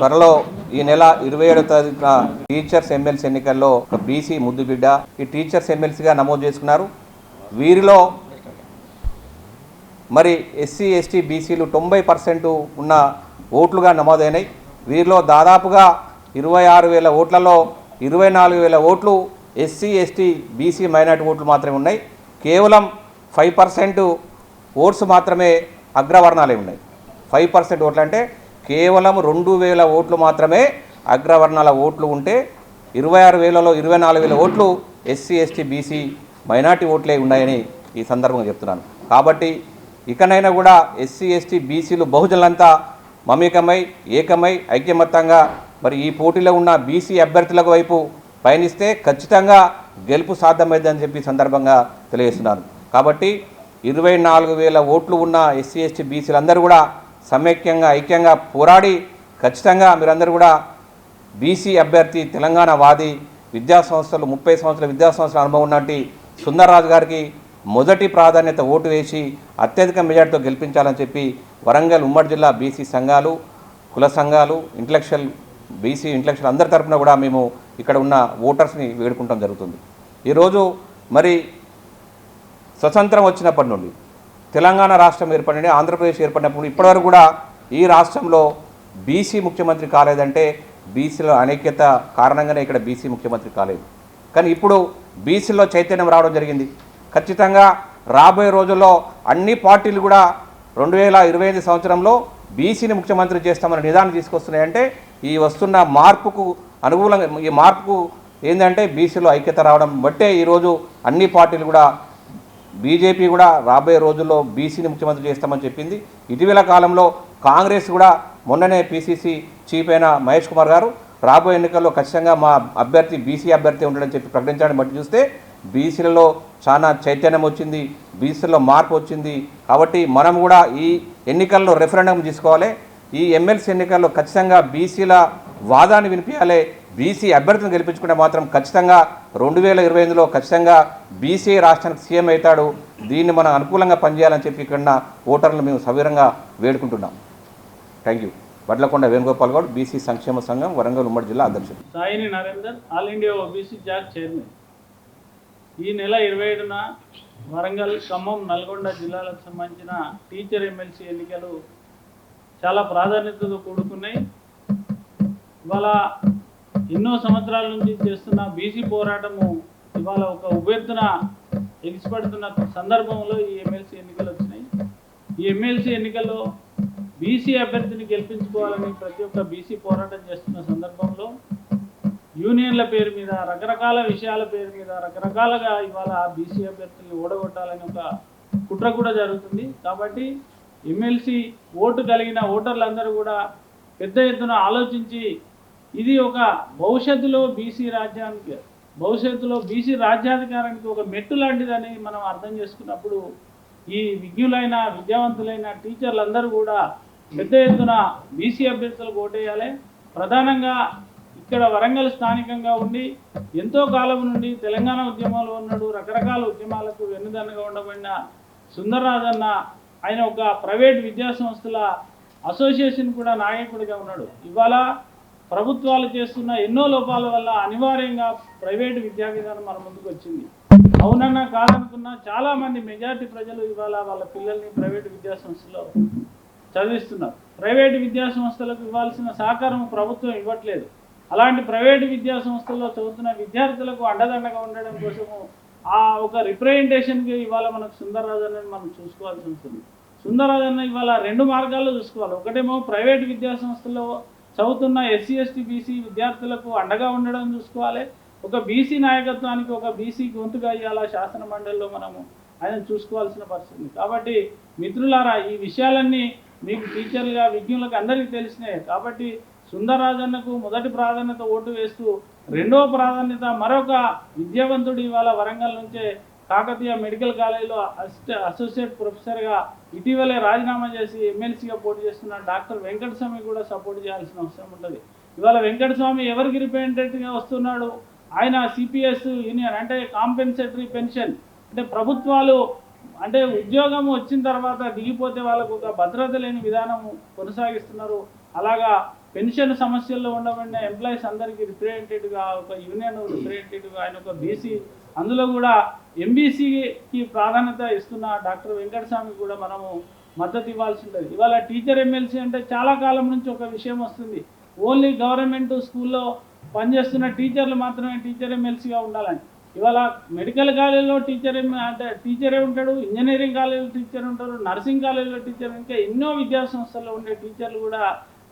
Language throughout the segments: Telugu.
త్వరలో ఈ నెల 27వ తారీఖున టీచర్స్ ఎమ్మెల్సీ ఎన్నికల్లో ఒక బీసీ ముద్దుబిడ్డ ఈ టీచర్స్ ఎమ్మెల్సీగా నమోదు చేసుకున్నారు. వీరిలో మరి ఎస్సీ ఎస్టీ బీసీలు 90% ఉన్న ఓట్లుగా నమోదైనాయి. వీరిలో దాదాపుగా 26,000 ఓట్లలో 24,000 ఓట్లు ఎస్సీ ఎస్టీ బీసీ మైనార్టీ ఓట్లు మాత్రమే ఉన్నాయి. కేవలం 5% ఓట్స్ మాత్రమే అగ్రవర్ణాలే ఉన్నాయి. 5% ఓట్లు అంటే కేవలం 2,000 ఓట్లు మాత్రమే అగ్రవర్ణాల ఓట్లు ఉంటే 26,000లో 24,000 ఓట్లు ఎస్సీ ఎస్టీ బీసీ మైనార్టీ ఓట్లే ఉన్నాయని ఈ సందర్భంగా చెప్తున్నాను. కాబట్టి ఇకనైనా కూడా ఎస్సీ ఎస్టీ బీసీలు బహుజనులంతా మమేకమై ఏకమై ఐక్యమత్యంగా మరి ఈ పోటీలో ఉన్న బీసీ అభ్యర్థులకు వైపు పయనిస్తే ఖచ్చితంగా గెలుపు సాధ్యమైందని చెప్పి సందర్భంగా తెలియజేస్తున్నాను. కాబట్టి 24,000 ఓట్లు ఉన్న ఎస్సీ ఎస్టీ బీసీలందరూ కూడా సమైక్యంగా ఐక్యంగా పోరాడి ఖచ్చితంగా మీరందరూ కూడా బీసీ అభ్యర్థి తెలంగాణ వాది 30 సంవత్సరాల విద్యా సంవత్సరాల అనుభవం ఉన్నట్టు సుందర్రాజు గారికి మొదటి ప్రాధాన్యత ఓటు వేసి అత్యధిక మెజార్టీతో గెలిపించాలని చెప్పి వరంగల్ ఉమ్మడి జిల్లా బీసీ సంఘాలు, కుల సంఘాలు, బీసీ ఇంటలెక్చువల్ అందరి తరఫున కూడా మేము ఇక్కడ ఉన్న ఓటర్స్ని వేడుకుంటాం జరుగుతుంది. ఈరోజు మరి స్వతంత్రం వచ్చినప్పటి నుండి తెలంగాణ రాష్ట్రం ఏర్పడి ఆంధ్రప్రదేశ్ ఏర్పడినప్పుడు ఇప్పటివరకు కూడా ఈ రాష్ట్రంలో బీసీ ముఖ్యమంత్రి కాలేదంటే బీసీలో అనైక్యత కారణంగానే ఇక్కడ బీసీ ముఖ్యమంత్రి కాలేదు. కానీ ఇప్పుడు బీసీలో చైతన్యం రావడం జరిగింది. ఖచ్చితంగా రాబోయే రోజుల్లో అన్ని పార్టీలు కూడా 2025 సంవత్సరంలో బీసీని ముఖ్యమంత్రి చేస్తామని నిదానం తీసుకొస్తున్నాయంటే ఈ వస్తున్న మార్పుకు అనుకూలంగా ఈ మార్పుకు ఏంటంటే బీసీలో ఐక్యత రావడం బట్టే ఈరోజు అన్ని పార్టీలు కూడా బీజేపీ కూడా రాబోయే రోజుల్లో బీసీని ముఖ్యమంత్రి చేస్తామని చెప్పింది. ఇటీవల కాలంలో కాంగ్రెస్ కూడా మొన్ననే పీసీసీ చీఫ్ అయిన మహేష్ కుమార్ గారు రాబోయే ఎన్నికల్లో ఖచ్చితంగా మా అభ్యర్థి బీసీ అభ్యర్థి ఉండడని చెప్పి ప్రకటించడానికి బట్టి చూస్తే బీసీలలో చాలా చైతన్యం వచ్చింది, బీసీలో మార్పు వచ్చింది. కాబట్టి మనం కూడా ఈ ఎన్నికల్లో రెఫరెండం తీసుకోవాలి. ఈ ఎమ్మెల్సీ ఎన్నికల్లో ఖచ్చితంగా బీసీల వాదాన్ని వినిపించాలి. బీసీ అభ్యర్థిని గెలిపించుకుంటే మాత్రం ఖచ్చితంగా 2025లో ఖచ్చితంగా బీసీ రాష్ట్రానికి సీఎం అవుతాడు. దీన్ని మనం అనుకూలంగా పనిచేయాలని చెప్పి ఇక్కడ ఓటర్లను మేము సవివరంగా వేడుకుంటున్నాం. Thank you. Vadlakonda Venugopal Goud, BC సంక్షేమ సంఘం, వరంగల్ ఉమ్మడి జిల్లా అధ్యక్షుడు. సాయిని Narender, all India OBC Jack chairman. ఈ నెల 27న వరంగల్, ఖమ్మం, నల్గొండ జిల్లాలకు సంబంధించిన టీచర్ ఎమ్మెల్సీ ఎన్నికలు చాలా ప్రాధాన్యతతో కూడుకున్నాయి. ఇవాళ ఎన్నో సంవత్సరాల నుంచి చేస్తున్న బీసీ పోరాటము ఇవాళ ఒక ఉవ్వెత్తున ఎగిసిపడుతున్న సందర్భంలో ఈ ఎమ్మెల్సీ ఎన్నికలు వచ్చినాయి. ఈ ఎమ్మెల్సీ ఎన్నికల్లో బీసీ అభ్యర్థిని గెలిపించుకోవాలని ప్రతి ఒక్క బీసీ పోరాటం చేస్తున్న సందర్భంలో యూనియన్ల పేరు మీద, రకరకాల విషయాల పేరు మీద రకరకాలుగా ఇవాళ బీసీ అభ్యర్థుల్ని ఓడగొట్టాలని ఒక కుట్ర కూడా జరుగుతుంది. కాబట్టి ఎమ్మెల్సీ ఓటు కలిగిన ఓటర్లందరూ కూడా పెద్ద ఎత్తున ఆలోచించి ఇది ఒక భవిష్యత్తులో బీసీ రాజ్యాధికారానికి ఒక మెట్టు లాంటిదని మనం అర్థం చేసుకున్నప్పుడు ఈ విజ్ఞులైన విద్యావంతులైన టీచర్లందరూ కూడా పెద్ద ఎత్తున బీసీ అభ్యర్థులకు ఓటేయాలి. ప్రధానంగా ఇక్కడ వరంగల్ స్థానికంగా ఉండి ఎంతో కాలం నుండి తెలంగాణ ఉద్యమాలు ఉన్నాడు, రకరకాల ఉద్యమాలకు వెన్నుదన్నుగా ఉండబడిన సుందర్రాజన్న ఆయన ఒక ప్రైవేట్ విద్యా సంస్థల అసోసియేషన్ కూడా నాయకుడిగా ఉన్నాడు. ఇవాళ ప్రభుత్వాలు చేస్తున్న ఎన్నో లోపాల వల్ల అనివార్యంగా ప్రైవేటు విద్యా విధానం మన ముందుకు వచ్చింది. అవునన్నా కాదనుకున్నా చాలామంది మెజారిటీ ప్రజలు ఇవాళ వాళ్ళ పిల్లల్ని ప్రైవేటు విద్యా సంస్థలో చదివిస్తున్నారు. ప్రైవేటు విద్యా సంస్థలకు ఇవ్వాల్సిన సహకారం ప్రభుత్వం ఇవ్వట్లేదు. అలాంటి ప్రైవేటు విద్యా సంస్థల్లో చదువుతున్న విద్యార్థులకు అండదండగా ఉండడం కోసము ఆ ఒక రిప్రజెంటేషన్కి ఇవాళ మనకు సుందర్రాజన్నని మనం చూసుకోవాల్సి ఉంటుంది. సుందర్రాజన్న ఇవాళ 2 మార్గాల్లో చూసుకోవాలి. ఒకటేమో ప్రైవేటు విద్యా సంస్థల్లో చదువుతున్న ఎస్సీ ఎస్టీ బీసీ విద్యార్థులకు అండగా ఉండడం చూసుకోవాలి. ఒక బీసీ నాయకత్వానికి ఒక బీసీ గొంతుగా ఇవాళ శాసన మండలిలో మనము ఆయన చూసుకోవాల్సిన పరిస్థితి. కాబట్టి మిత్రులారా, ఈ విషయాలన్నీ మీకు టీచర్లుగా విజ్ఞులకు అందరికీ తెలిసినాయి. కాబట్టి సుందర్రాజన్నకు మొదటి ప్రాధాన్యత ఓటు వేస్తూ, రెండవ ప్రాధాన్యత మరొక విద్యావంతుడు ఇవాళ వరంగల్ నుంచే కాకతీయ మెడికల్ కాలేజీలో అసోసియేట్ ప్రొఫెసర్గా ఇటీవలే రాజీనామా చేసి ఎమ్మెల్సీగా పోటీ చేస్తున్న డాక్టర్ వెంకటస్వామి కూడా సపోర్ట్ చేయాల్సిన అవసరం ఉంటుంది. ఇవాళ వెంకటస్వామి ఎవరికి రిప్రజెంటేటివ్గా వస్తున్నాడు? ఆయన సిపిఎస్ యూనియన్ అంటే కాంపెన్సేటరీ పెన్షన్ అంటే ప్రభుత్వాలు అంటే ఉద్యోగం వచ్చిన తర్వాత దిగిపోతే వాళ్ళకు ఒక భద్రత లేని విధానము కొనసాగిస్తున్నారు. అలాగా పెన్షన్ సమస్యల్లో ఉండబడిన ఎంప్లాయీస్ అందరికీ రిప్రజెంటేటివ్గా, ఒక యూనియన్ రిప్రజెంటేటివ్గా, ఆయన ఒక బీసీ, అందులో కూడా ఎంబీసీకి ప్రాధాన్యత ఇస్తున్న డాక్టర్ వెంకటస్వామి కూడా మనము మద్దతు ఇవ్వాల్సి ఉంటుంది. ఇవాళ టీచర్ ఎమ్మెల్సీ అంటే చాలా కాలం నుంచి ఒక విషయం వస్తుంది, ఓన్లీ గవర్నమెంట్ స్కూల్లో పనిచేస్తున్న టీచర్లు మాత్రమే టీచర్ ఎమ్మెల్సీగా ఉండాలని. ఇవాళ మెడికల్ కాలేజీలో అంటే టీచరే ఉంటాడు, ఇంజనీరింగ్ కాలేజీలో టీచర్ ఉంటారు, నర్సింగ్ కాలేజీలో టీచర్, ఇంకా ఎన్నో విద్యా సంస్థల్లో ఉండే టీచర్లు కూడా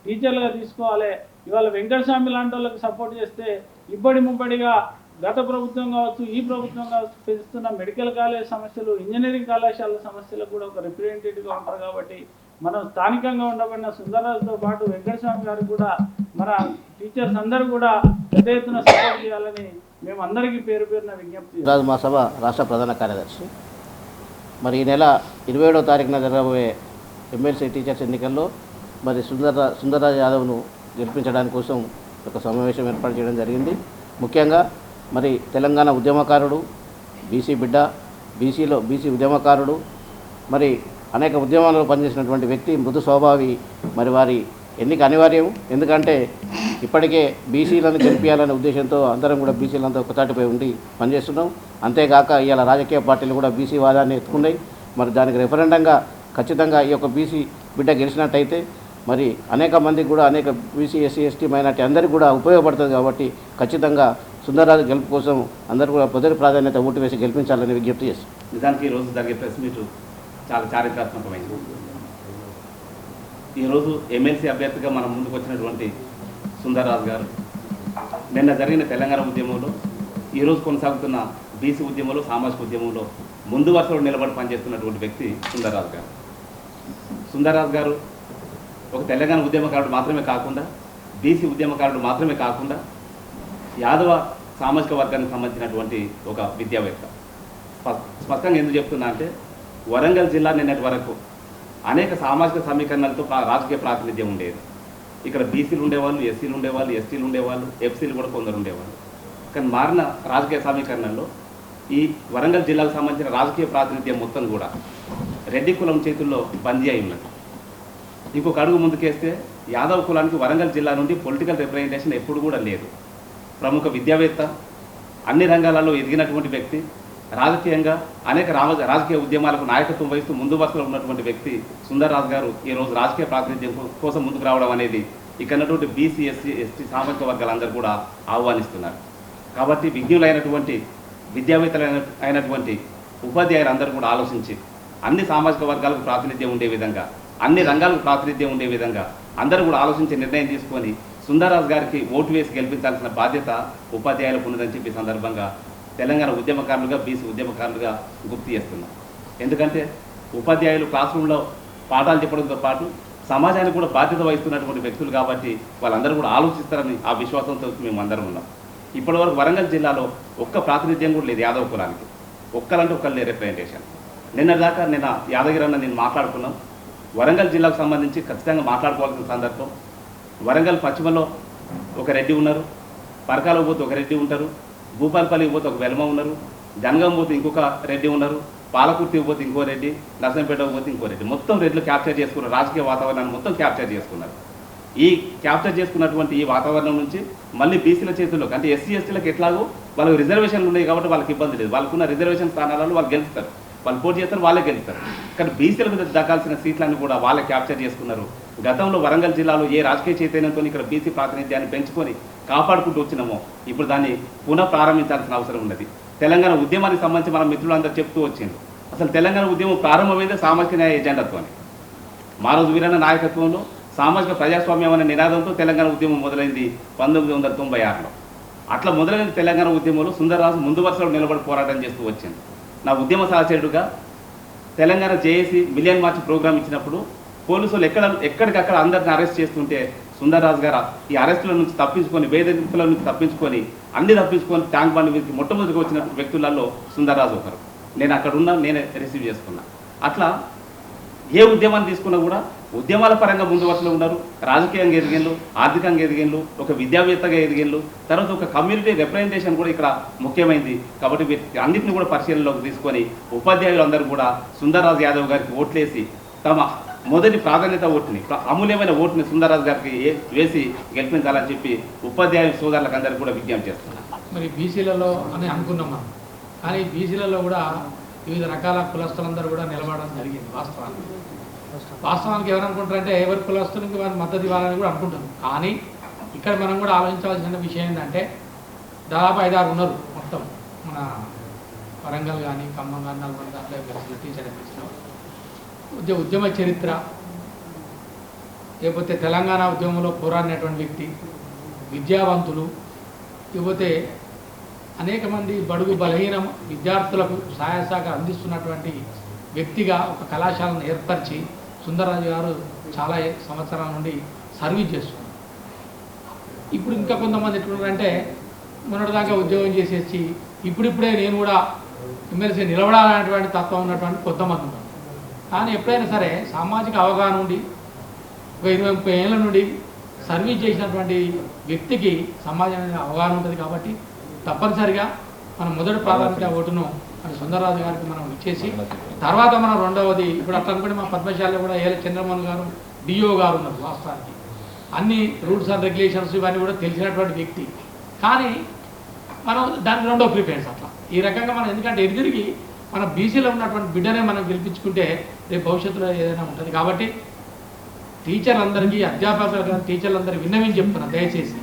టీచర్లుగా తీసుకోవాలి. ఇవాళ వెంకటస్వామి లాంటి వాళ్ళకి సపోర్ట్ చేస్తే ఇబ్బడి ముబ్బడిగా గత ప్రభుత్వం కావచ్చు, ఈ ప్రభుత్వం కావచ్చు, పెంచుతున్న మెడికల్ కాలేజ్ సమస్యలు, ఇంజనీరింగ్ కళాశాల సమస్యలకు కూడా ఒక రిప్రజెంటేటివ్గా ఉంటారు. కాబట్టి మనం స్థానికంగా ఉండబడిన సుందరరాజుతో పాటు వెంకటస్వామి గారికి కూడా మన టీచర్స్ అందరూ కూడా పెద్ద ఎత్తున సపోర్ట్ చేయాలని మేము అందరికీ పేరు పేరున విజ్ఞప్తి. రాజు మా సభ రాష్ట్ర ప్రధాన కార్యదర్శి. మరి ఈ నెల 27వ తారీఖున జరగబోయే ఎమ్మెల్సీ టీచర్స్ ఎన్నికల్లో మరి సుందరరాజు యాదవ్ను గెలిపించడానికి కోసం ఒక సమావేశం ఏర్పాటు చేయడం జరిగింది. ముఖ్యంగా మరి తెలంగాణ ఉద్యమకారుడు, బీసీ బిడ్డ, బీసీ ఉద్యమకారుడు, మరి అనేక ఉద్యమాలలో పనిచేసినటువంటి వ్యక్తి, మృదు స్వభావి. మరి వారి ఎన్నిక అనివార్యం. ఎందుకంటే ఇప్పటికే బీసీలను గెలిపించాలనే ఉద్దేశంతో అందరం కూడా బీసీలంతా ఒకతాటిపై ఉండి పనిచేస్తున్నాం. అంతేగాక ఇవాళ రాజకీయ పార్టీలు కూడా బీసీ వాదాన్ని ఎత్తుకున్నాయి. మరి దానికి రెఫరెండంగా ఖచ్చితంగా ఈ యొక్క బీసీ బిడ్డ గెలిచినట్టయితే మరి అనేక మందికి కూడా, అనేక బీసీ, ఎస్సీ, ఎస్టీ, మైనార్టీ అందరికీ కూడా ఉపయోగపడుతుంది. కాబట్టి ఖచ్చితంగా సుందరరాజు గెలుపు కోసం అందరూ కూడా మొదటి ప్రాధాన్యత ఓటు వేసి గెలిపించాలని విజ్ఞప్తి చేస్తాం. నిజానికి ఈరోజు జరిగే ప్రెస్ మీట్ చాలా చారిత్రాత్మకమైంది. ఈరోజు ఎమ్మెల్సీ అభ్యర్థిగా మనం ముందుకు వచ్చినటువంటి సుందరరాజు గారు నిన్న జరిగిన తెలంగాణ ఉద్యమంలో, ఈరోజు కొనసాగుతున్న బీసీ ఉద్యమంలో, సామాజిక ఉద్యమంలో ముందు వరుసలో నిలబడి పనిచేస్తున్నటువంటి వ్యక్తి సుందరరాజు గారు. సుందరరాజు గారు ఒక తెలంగాణ ఉద్యమకారుడు మాత్రమే కాకుండా, బీసీ ఉద్యమకారుడు మాత్రమే కాకుండా, యాదవ సామాజిక వర్గానికి సంబంధించినటువంటి ఒక విద్యావేత్త. స్పష్టంగా ఎందుకు చెప్తున్నా అంటే, వరంగల్ జిల్లా నిన్నటి వరకు అనేక సామాజిక సమీకరణలతో రాజకీయ ప్రాతినిధ్యం ఉండేది. ఇక్కడ బీసీలు ఉండేవాళ్ళు, ఎస్సీలు ఉండేవాళ్ళు, ఎస్టీలు ఉండేవాళ్ళు, ఎఫ్సీలు కూడా కొందరు ఉండేవాళ్ళు. కానీ మారిన రాజకీయ సమీకరణల్లో ఈ వరంగల్ జిల్లాకు సంబంధించిన రాజకీయ ప్రాతినిధ్యం మొత్తం కూడా రెడ్డి కులం చేతుల్లో బందీ అయి ఉన్నది. ఇంకొక అడుగు ముందుకేస్తే యాదవ కులానికి వరంగల్ జిల్లా నుండి పొలిటికల్ రిప్రజెంటేషన్ ఎప్పుడు కూడా లేదు. ప్రముఖ విద్యావేత్త, అన్ని రంగాలలో ఎదిగినటువంటి వ్యక్తి, రాజకీయంగా అనేక రాజకీయ ఉద్యమాలకు నాయకత్వం వహిస్తూ ముందు వరుసలో ఉన్నటువంటి వ్యక్తి సుందరరాజు గారు ఈరోజు రాజకీయ ప్రాతినిధ్యం కోసం ముందుకు రావడం అనేది ఇక్కడ ఉన్నటువంటి బీసీ, ఎస్సీ, ఎస్టీ సామాజిక వర్గాలందరూ కూడా ఆహ్వానిస్తున్నారు. కాబట్టి విజ్ఞులైనటువంటి అయినటువంటి ఉపాధ్యాయులందరూ కూడా ఆలోచించి అన్ని సామాజిక వర్గాలకు ప్రాతినిధ్యం ఉండే విధంగా, అన్ని రంగాలకు ప్రాతినిధ్యం ఉండే విధంగా అందరూ కూడా ఆలోచించి నిర్ణయం తీసుకొని సుందరరాజు గారికి ఓటు వేసి గెలిపించాల్సిన బాధ్యత ఉపాధ్యాయులకు ఉన్నదని చెప్పి సందర్భంగా తెలంగాణ ఉద్యమకారులుగా, బీసీ ఉద్యమకారులుగా గుర్తు చేస్తున్నాం. ఎందుకంటే ఉపాధ్యాయులు క్లాస్ రూమ్లో పాఠాలు చెప్పడంతో పాటు సమాజానికి కూడా బాధ్యత వహిస్తున్నటువంటి వ్యక్తులు కాబట్టి వాళ్ళందరూ కూడా ఆలోచిస్తారని ఆ విశ్వాసంతో మేము అందరం ఉన్నాం. ఇప్పటివరకు వరంగల్ జిల్లాలో ఒక్క ప్రాతినిధ్యం కూడా లేదు యాదవ కులానికి. ఒక్కరంటే ఒక్కరు రిప్రజెంటేషన్. నిన్న యాదగిరి అన్న నేను మాట్లాడుకున్నాం. వరంగల్ జిల్లాకు సంబంధించి ఖచ్చితంగా మాట్లాడుకోవాల్సిన సందర్భం. వరంగల్ పశ్చిమలో ఒక రెడ్డి ఉన్నారు, పరకాలకు పోతే ఒక రెడ్డి ఉంటారు, భూపాలపల్లికి పోతే ఒక వెలమ ఉన్నారు, జనగాం పోతే ఇంకొక రెడ్డి ఉన్నారు, పాలకుర్తికి పోతే ఇంకో రెడ్డి, నర్సంపేటకు పోతే ఇంకో రెడ్డి. మొత్తం రెడ్లు క్యాప్చర్ చేసుకున్నారు, రాజకీయ వాతావరణాన్ని మొత్తం క్యాప్చర్ చేసుకున్నారు. ఈ క్యాప్చర్ చేసుకున్నటువంటి ఈ వాతావరణం నుంచి మళ్ళీ బీసీల చేతుల్లోకి, అంటే ఎస్సీ ఎస్టీలకు ఎట్లాగో వాళ్ళకి రిజర్వేషన్లు ఉన్నాయి కాబట్టి వాళ్ళకి ఇబ్బంది లేదు. వాళ్ళకున్న రిజర్వేషన్ స్థానాలలో వాళ్ళు గెలుస్తారు, వాళ్ళు పోటీ చేస్తారు, వాళ్ళే గెలుస్తారు. కానీ బీసీలకు దక్కాల్సిన సీట్లను కూడా వాళ్ళే క్యాప్చర్ చేసుకున్నారు. గతంలో వరంగల్ జిల్లాలో ఏ రాజకీయ చైతన్యంతో ఇక్కడ బీసీ ప్రాతినిధ్యాన్ని పెంచుకొని కాపాడుకుంటూ వచ్చినామో ఇప్పుడు దాన్ని పునః ప్రారంభించాల్సిన అవసరం ఉన్నది. తెలంగాణ ఉద్యమానికి సంబంధించి మన మిత్రులందరూ చెప్తూ వచ్చింది. అసలు తెలంగాణ ఉద్యమం ప్రారంభమైందే సామాజిక న్యాయ ఎజెండాతోనే. మారోజు వీరన్న నాయకత్వంలో సామాజిక ప్రజాస్వామ్యం అనే నినాదంతో తెలంగాణ ఉద్యమం మొదలైంది 1996లో. అట్లా మొదలైన తెలంగాణ ఉద్యమంలో సుందరరాజు ముందు వరుసలో నిలబడి పోరాటం చేస్తూ వచ్చింది. నా ఉద్యమ సహచరుడుగా Telangana JAC million march program ఇచ్చినప్పుడు పోలీసులు ఎక్కడికక్కడ అందరిని అరెస్ట్ చేస్తుంటే సుందరరాజు గారు ఈ అరెస్టుల నుంచి తప్పించుకొని, వేధింపుల నుంచి తప్పించుకొని, అన్ని తప్పించుకొని ట్యాంక్ బండ్ మీదకి మొట్టమొదటిగా వచ్చిన వ్యక్తులలో సుందరరాజు ఒకరు. నేను అక్కడ ఉన్నా, నేనే రిసీవ్ చేసుకున్నా. అట్లా ఏ ఉద్యమాన్ని తీసుకున్నా కూడా ఉద్యమాల పరంగా ముందు వరుసలో ఉన్నారు. రాజకీయంగా ఎదిగిన్లు, ఆర్థికంగా ఎదిగిన్లు, ఒక విద్యావేత్తగా ఎదిగిన్లు, తర్వాత ఒక కమ్యూనిటీ రిప్రజెంటేషన్ కూడా ఇక్కడ ముఖ్యమైనది. కాబట్టి అన్నింటినీ కూడా పరిశీలనలోకి తీసుకొని ఉపాధ్యాయులు అందరూ కూడా సుందరరాజు యాదవ్ గారికి ఓట్లేసి తమ మొదటి ప్రాధాన్యత ఓటుని అమూల్యమైన ఓటుని సుందరరాజు గారికి వేసి గెలిపించాలని చెప్పి ఉపాధ్యాయ సోదరులకు అందరికీ కూడా విజ్ఞప్తి చేస్తున్నాను. మరి బీసీలలో అని అనుకున్నాం మనం, కానీ బీసీలలో కూడా వివిధ రకాల కులస్తులందరూ కూడా నిలబడడం జరిగింది. వాస్తవానికి ఎవరు అనుకుంటారంటే ఎవరి కులస్తునికి వారి మద్దతు ఇవ్వాలని కూడా అనుకుంటారు. కానీ ఇక్కడ మనం కూడా ఆలోచించవలసిన విషయం ఏంటంటే దాదాపు 5-6 ఉన్నారు మొత్తం మన వరంగల్ కానీ ఖమ్మం కానీ నల్గొండ దాంట్లో కలిసి టీచర్ అనిపించిన ఉద్యమ చరిత్ర, లేకపోతే తెలంగాణ ఉద్యమంలో పోరాడినటువంటి వ్యక్తి, విద్యావంతులు, లేకపోతే అనేక మంది బడుగు బలహీన విద్యార్థులకు సహాయ సహకారం అందిస్తున్నటువంటి వ్యక్తిగా ఒక కళాశాలను ఏర్పరిచి సుందరరాజు గారు చాలా సంవత్సరాల నుండి సర్వీస్ చేస్తున్నారు. ఇప్పుడు ఇంకా కొంతమంది ఎట్లున్నారంటే మొన్నటిదాకా ఉద్యోగం చేసేసి ఇప్పుడిప్పుడే నేను కూడా ఎమ్మెల్సీ నిలబడాలనేటువంటి తత్వం ఉన్నటువంటి కొంతమంది ఉన్నారు. కానీ ఎప్పుడైనా సరే సామాజిక అవగాహన నుండి ఒక 20-30 ఏళ్ళ నుండి సర్వీస్ చేసినటువంటి వ్యక్తికి సమాజానికి అవగాహన ఉంటుంది. కాబట్టి తప్పనిసరిగా మనం మొదటి ప్రాధాన్యత ఓటును మన సుందరరాజు గారికి మనం ఇచ్చేసి తర్వాత మనం రెండవది ఇప్పుడు అట్లా అనుకుంటే మా పద్మశాలలో కూడా ఏల చంద్రమోహన్ గారు డిఓ గారు ఉన్నారు. వాస్తవానికి అన్ని రూల్స్ అండ్ రెగ్యులేషన్స్ ఇవన్నీ కూడా తెలిసినటువంటి వ్యక్తి. కానీ మనం దానికి రెండో ప్రిఫరెన్స్ అట్లా ఈ రకంగా మనం ఎందుకంటే ఎదురికి మన బీసీలో ఉన్నటువంటి బిడ్డనే మనం గెలిపించుకుంటే రేపు భవిష్యత్తులో ఏదైనా ఉంటుంది. కాబట్టి టీచర్లందరికీ అధ్యాపకులు టీచర్లందరికీ విన్నవించి చెప్తున్నారు, దయచేసి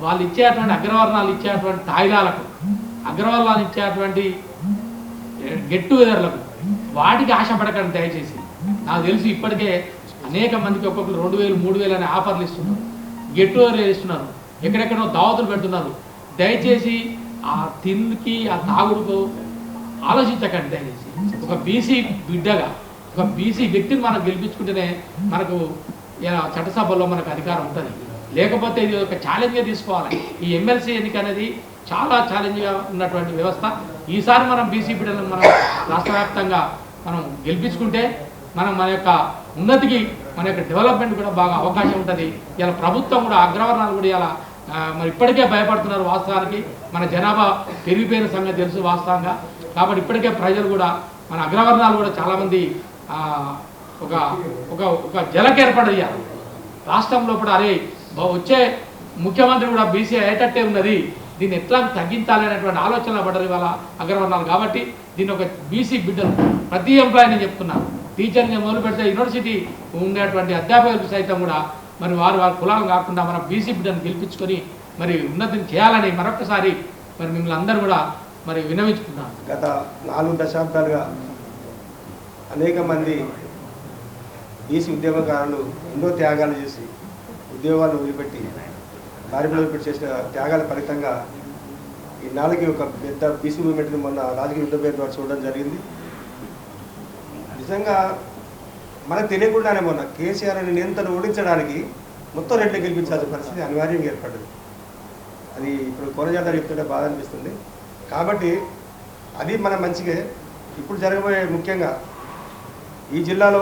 వాళ్ళు ఇచ్చేటువంటి అగ్రవర్ణాలు ఇచ్చేటువంటి తాయిలాలకు అగ్రవర్ణాలు ఇచ్చేటువంటి గెట్ టుగెదర్లకు వాటికి ఆశపడకండి దయచేసి. నాకు తెలిసి ఇప్పటికే అనేక మందికి ఒక్కొక్కరు 2000-3000 అనే ఆఫర్లు ఇస్తున్నారు, గెట్ టుగెదర్ ఇస్తున్నారు, ఎక్కడెక్కడో దావతులు పెడుతున్నారు. దయచేసి ఆ తిండికి ఆ తాగుడుకు ఆలోచించకండి దయచేసి. ఒక బీసీ బిడ్డగా ఒక బీసీ వ్యక్తిని మనం గెలిపించుకుంటేనే మనకు చట్టసభలో మనకు అధికారం ఉంటుంది. లేకపోతే ఇది ఒక ఛాలెంజ్గా తీసుకోవాలి. ఈ ఎమ్మెల్సీ ఎన్నిక అనేది చాలా ఛాలెంజ్గా ఉన్నటువంటి వ్యవస్థ. ఈసారి మనం బీసీ బిడ్డలను మనం రాష్ట్ర వ్యాప్తంగా మనం గెలిపించుకుంటే మనం మన యొక్క ఉన్నతికి మన యొక్క డెవలప్మెంట్ కూడా బాగా అవకాశం ఉంటుంది. ఇలా ప్రభుత్వం కూడా అగ్రవర్ణాలు కూడా ఇలా మరి ఇప్పటికే భయపడుతున్నారు. వాస్తవానికి మన జనాభా పెరిగిపోయిన సంగతి తెలుసు వాస్తవంగా. కాబట్టి ఇప్పటికే ప్రజలు కూడా మన అగ్రవర్ణాలు కూడా చాలామంది ఒక ఒక ఒక జలక ఏర్పడయ్యారు రాష్ట్రంలో. కూడా అరే వచ్చే ముఖ్యమంత్రి కూడా బీసీ అయ్యేటట్టే ఉన్నది, దీన్ని ఎట్లా తగ్గించాలి అనేటువంటి ఆలోచనలు పడ్డారు ఇవాళ అగ్రవర్ణాలు. కాబట్టి దీన్ని ఒక బీసీ బిడ్డలు ప్రతి ఎంప్లాయీని చెప్తున్నారు, టీచర్ని మొదలు పెడితే యూనివర్సిటీ ఉండేటువంటి అధ్యాపకులకు సైతం కూడా మరి వారి కులాలు కాకుండా మన బీసీ బిడ్డను గెలిపించుకొని మరి ఉన్నతిని చేయాలని మరొకసారి మరి మిమ్మల్ని అందరూ కూడా మరి విన్నవించుకున్నాను. గత 4 దశాబ్దాలుగా అనేక మంది బీసీ ఉద్యమకారులు ఎన్నో త్యాగాలు చేసి ఉద్యోగాలు వదిలిపెట్టి కార్యక్రమాలు వదిలిపెట్టి చేసిన త్యాగాల ఫలితంగా ఈ నాలుగు ఒక పెద్ద బీసీ మూవ్మెంట్ని మొన్న రాజకీయ యుద్ధ పేరు ద్వారా చూడడం జరిగింది. నిజంగా మనకు తెలియకుండానే మొన్న కేసీఆర్ అని నియంత్రణ ఓడించడానికి మొత్తం రెడ్లు గెలిపించాల్సిన పరిస్థితి అనివార్యంగా ఏర్పడ్డది. అది ఇప్పుడు కొనజాత చెప్తుంటే బాధ అనిపిస్తుంది. కాబట్టి అది మన మంచిగా ఇప్పుడు జరగబోయే ముఖ్యంగా ఈ జిల్లాలో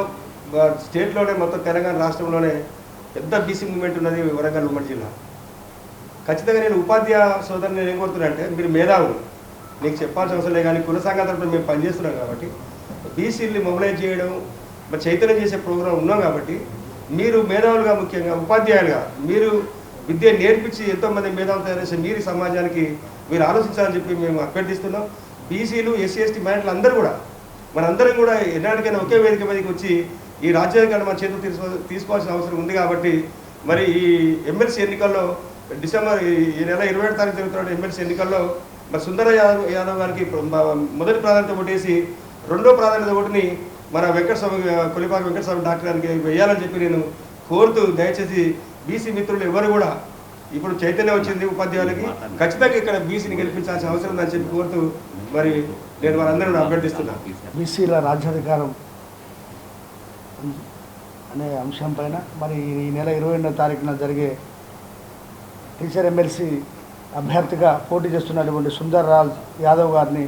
స్టేట్లోనే మొత్తం తెలంగాణ రాష్ట్రంలోనే పెద్ద బీసీ మూవ్మెంట్ ఉన్నది వరంగల్ ఉమ్మడి జిల్లా. ఖచ్చితంగా నేను ఉపాధ్యాయ సోదరుని నేను ఏం కోరుతున్నా అంటే మీరు మేధావులు, నీకు చెప్పాల్సిన అవసరం లేదు. కానీ కుల సంఘాల తరపున మేము పనిచేస్తున్నాం కాబట్టి బీసీని మొబిలైజ్ చేయడం మరి చైతన్యం చేసే ప్రోగ్రాం ఉన్నాం కాబట్టి మీరు మేధావులుగా ముఖ్యంగా ఉపాధ్యాయులుగా మీరు విద్య నేర్పించి ఎంతోమంది మేధావులు తయారు చేసే మీరు సమాజానికి మీరు ఆలోచించాలని చెప్పి మేము అభ్యర్థిస్తున్నాం. బీసీలు ఎస్సీ ఎస్టీ మైనారిటీలు అందరూ కూడా మనందరం కూడా ఎన్నటికైనా ఒకే వేదిక మీదకి వచ్చి ఈ రాజ్యాంగాన్ని మన చేతులు తీసుకోవాల్సిన అవసరం ఉంది. కాబట్టి మరి ఈ ఎమ్మెల్సీ ఎన్నికల్లో డిసెంబర్ ఈ నెల 27వ తారీఖు జరుగుతున్న ఎమ్మెల్సీ ఎన్నికల్లో మరి సుందర యాదవ్ గారికి మొదటి ప్రాధాన్యత ఓటేసి రెండో ప్రాధాన్యత ఓటుని మన కొలిపాక వెంకటస్వామి డాక్టర్ గారికి వేయాలని చెప్పి నేను కోరుతూ దయచేసి బీసీ మిత్రులు ఎవరు కూడా ఇప్పుడు చైతన్యం వచ్చింది ఉపాధ్యాయులకి, ఖచ్చితంగా ఇక్కడ బీసీని గెలిపించాల్సిన అవసరం ఉందని చెప్పి కోరుతూ మరి నేను వారందరూ అభ్యర్థిస్తున్నాను. బీసీల రాజ్యాధికారం అనే అంశం పైన మరి ఈ నెల 28వ తారీఖున జరిగే టీచర్ ఎమ్మెల్సీ అభ్యర్థిగా పోటీ చేస్తున్నటువంటి సుందర్రాజ్ యాదవ్ గారిని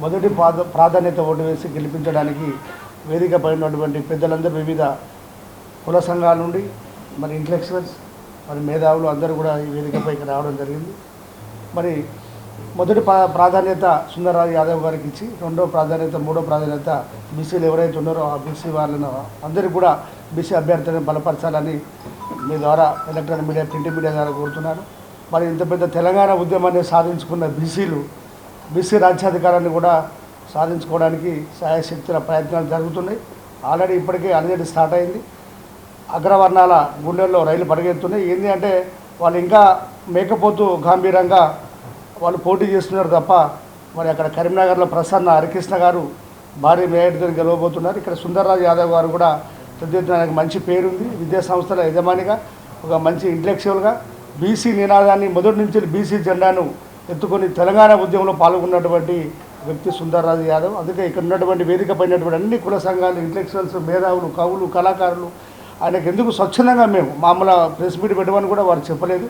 మొదటి ప్రాధాన్యత ఓటు వేసి గెలిపించడానికి వేదిక పడినటువంటి పెద్దలందరూ వివిధ కుల సంఘాల నుండి మరి ఇంటలెక్చువల్స్ మరి మేధావులు అందరూ కూడా ఈ వేదికపైకి రావడం జరిగింది. మరి మొదటి ప్రాధాన్యత సుందరరాజు యాదవ్ గారికి ఇచ్చి రెండో ప్రాధాన్యత మూడో ప్రాధాన్యత బీసీలు ఎవరైతే ఉన్నారో ఆ బీసీ వాళ్ళను అందరికీ కూడా బీసీ అభ్యర్థులను బలపరచాలని మీ ద్వారా ఎలక్ట్రానిక్ మీడియా ప్రింట్ మీడియా ద్వారా కోరుతున్నాను. మరి ఇంత పెద్ద తెలంగాణ ఉద్యమాన్ని సాధించుకున్న బీసీలు బీసీ రాజ్యాధికారాన్ని కూడా సాధించుకోవడానికి శాయశక్తుల ప్రయత్నాలు జరుగుతున్నాయి. ఆల్రెడీ ఇప్పటికే అలజడి స్టార్ట్ అయింది. అగ్రవర్ణాల గుండెల్లో రైలు పరిగెత్తున్నాయి. ఏంటి అంటే వాళ్ళు ఇంకా మేకపోతూ గంభీరంగా వాళ్ళు పోటీ చేస్తున్నారు తప్ప మరి అక్కడ కరీంనగర్లో ప్రసన్న హరికృష్ణ గారు భారీ మేయర్తో గెలవబోతున్నారు. ఇక్కడ సుందర్రాజు యాదవ్ గారు కూడా పెద్ద ఎత్తున ఆయనకు మంచి పేరుంది. విద్యా సంస్థల యజమానిగా ఒక మంచి ఇంటలెక్చువల్గా బీసీ నినాదాన్ని మొదటి నుంచి బీసీ జెండాను ఎత్తుకొని తెలంగాణ ఉద్యమంలో పాల్గొన్నటువంటి వ్యక్తి సుందర్రాజు యాదవ్. అందుకే ఇక్కడ ఉన్నటువంటి వేదిక పైనటువంటి అన్ని కుల సంఘాలు, ఇంటలెక్చువల్స్, మేధావులు, కవులు, కళాకారులు ఆయనకు ఎందుకు స్వచ్ఛందంగా మేము మామూలు ప్రెస్ మీట్ పెట్టమని కూడా వారు చెప్పలేదు.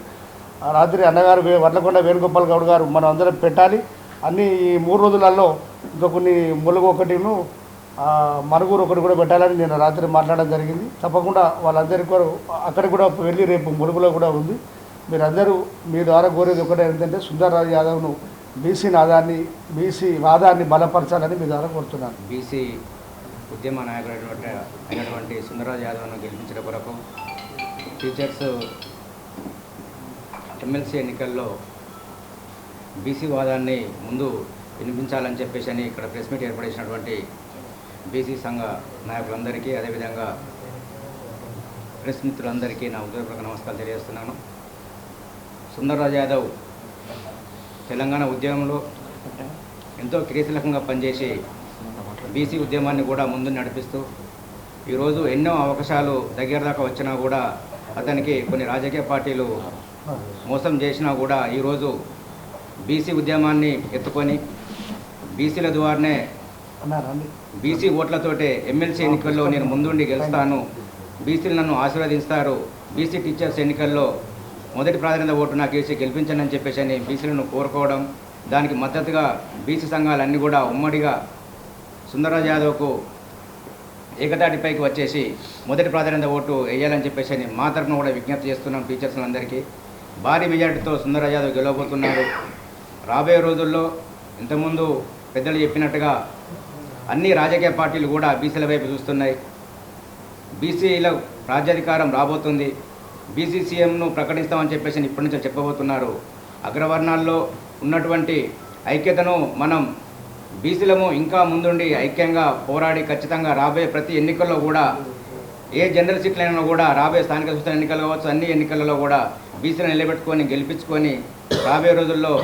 రాత్రి అన్నగారు వర్లకొండ వేణుగోపాల్ గౌడ్ గారు మనం అందరం పెట్టాలి అన్ని ఈ 3 రోజులలో ఇంకా కొన్ని ములుగు ఒకటిను మరుగురు ఒకటి కూడా పెట్టాలని నేను రాత్రి మాట్లాడడం జరిగింది. తప్పకుండా వాళ్ళందరికీ అక్కడికి కూడా వెళ్ళి రేపు ములుగులో కూడా ఉంది. మీరందరూ మీ ద్వారా కోరేది ఒకటే ఏంటంటే సుందర్రాజు యాదవ్ను బీసీ నాదాన్ని బీసీ వాదాన్ని బలపరచాలని మీ ద్వారా కోరుతున్నాను. బీసీ ఉద్యమ నాయకుడు అయినటువంటి సుందర్రాజు యాదవ్ను గెలిపించడం కొరకు టీచర్స్ ఎమ్మెల్సీ ఎన్నికల్లో బీసీ వాదాన్ని ముందు వినిపించాలని చెప్పేసి అని ఇక్కడ ప్రెస్ మీట్ ఏర్పాటు చేసినటువంటి బీసీ సంఘ నాయకులందరికీ అదేవిధంగా ప్రెస్ మిత్రులందరికీ నా ఉదయపూర్వక నమస్కారాలు తెలియజేస్తున్నాను. సుందర్రాజు యాదవ్ తెలంగాణ ఉద్యమంలో ఎంతో క్రియాశీలకంగా పనిచేసి బీసీ ఉద్యమాన్ని కూడా ముందు నడిపిస్తూ ఈరోజు ఎన్నో అవకాశాలు దగ్గర దాకా వచ్చినా కూడా అతనికి కొన్ని రాజకీయ పార్టీలు మోసం చేసినా కూడా ఈరోజు బీసీ ఉద్యమాన్ని ఎత్తుకొని బీసీల ద్వారానే బీసీ ఓట్లతోటే ఎమ్మెల్సీ ఎన్నికల్లో నేను ముందుండి గెలుస్తాను, బీసీలు నన్ను ఆశీర్వదిస్తారు, బీసీ టీచర్స్ ఎన్నికల్లో మొదటి ప్రాధాన్యత ఓటు నాకు వేసి గెలిపించండి అని చెప్పేసి అని బీసీలను కోరుకోవడం, దానికి మద్దతుగా బీసీ సంఘాలన్నీ కూడా ఉమ్మడిగా సుందర్రాజు యాదవ్కు ఏకతాటిపైకి వచ్చేసి మొదటి ప్రాధాన్యత ఓటు వేయాలని చెప్పేసి అని మా తరఫున కూడా విజ్ఞప్తి చేస్తున్నాం. టీచర్స్లందరికీ భారీ మెజార్టీతో సుందర్రాజు యాదవ్ గెలవబోతున్నారు. రాబోయే రోజుల్లో ఇంతకుముందు పెద్దలు చెప్పినట్టుగా అన్ని రాజకీయ పార్టీలు కూడా బీసీల వైపు చూస్తున్నాయి. బీసీల రాజ్యాధికారం రాబోతుంది, బీసీ సీఎంను ప్రకటిస్తామని చెప్పేసి ఇప్పటి నుంచి చెప్పబోతున్నారు. అగ్రవర్ణాల్లో ఉన్నటువంటి ఐక్యతను మనం బీసీలము ఇంకా ముందుండి ఐక్యంగా పోరాడి ఖచ్చితంగా రాబోయే ప్రతి ఎన్నికల్లో కూడా ఏ జనరల్ సీట్లైనా కూడా రాబోయే స్థానిక సంస్థల ఎన్నికలు కావచ్చు అన్ని ఎన్నికలలో కూడా బీసీలను నిలబెట్టుకొని గెలిపించుకొని రాబోయే రోజుల్లో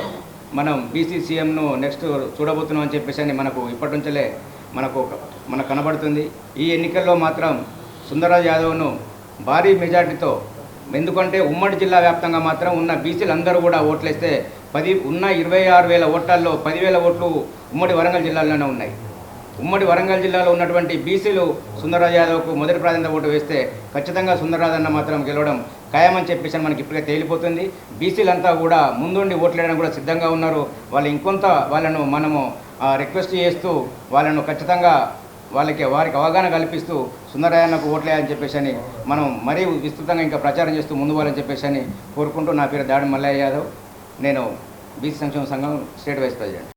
మనం బీసీ సీఎంను నెక్స్ట్ చూడబోతున్నాం అని చెప్పేసి అని మనకు ఇప్పటి నుంచే మనకు కనబడుతుంది. ఈ ఎన్నికల్లో మాత్రం సుందర్రాజు యాదవ్ను భారీ మెజార్టీతో, ఎందుకంటే ఉమ్మడి జిల్లా వ్యాప్తంగా మాత్రం ఉన్న బీసీలు అందరూ కూడా ఓట్లేస్తే ఉన్న 26,000 ఓట్లలో 10,000 ఓట్లు ఉమ్మడి వరంగల్ జిల్లాలోనే ఉన్నాయి. ఉమ్మడి వరంగల్ జిల్లాలో ఉన్నటువంటి బీసీలు సుందర్రాజు యాదవ్కు మొదటి ప్రాధాన్యత ఓటు వేస్తే ఖచ్చితంగా సుందర్రాజు అన్న మాత్రం గెలవడం ఖాయమని చెప్పేసి మనకి ఇప్పటికే తేలిపోతుంది. బీసీలంతా కూడా ముందుండి ఓట్లేయడానికి కూడా సిద్ధంగా ఉన్నారు. వాళ్ళు ఇంకొంత వాళ్ళను మనము రిక్వెస్ట్ చేస్తూ వాళ్ళను ఖచ్చితంగా వారికి అవగాహన కల్పిస్తూ సుందరయ్యకు ఓట్లేయాలని చెప్పేసి అని మనం మరీ విస్తృతంగా ఇంకా ప్రచారం చేస్తూ ముందు పోవాలని చెప్పేసి అని కోరుకుంటూ, నా పేరు దాడి మల్లయ్య యాదవ్, నేను బీసీ సంక్షేమ సంఘం స్టేట్ వైస్ ప్రెసిడెంట్.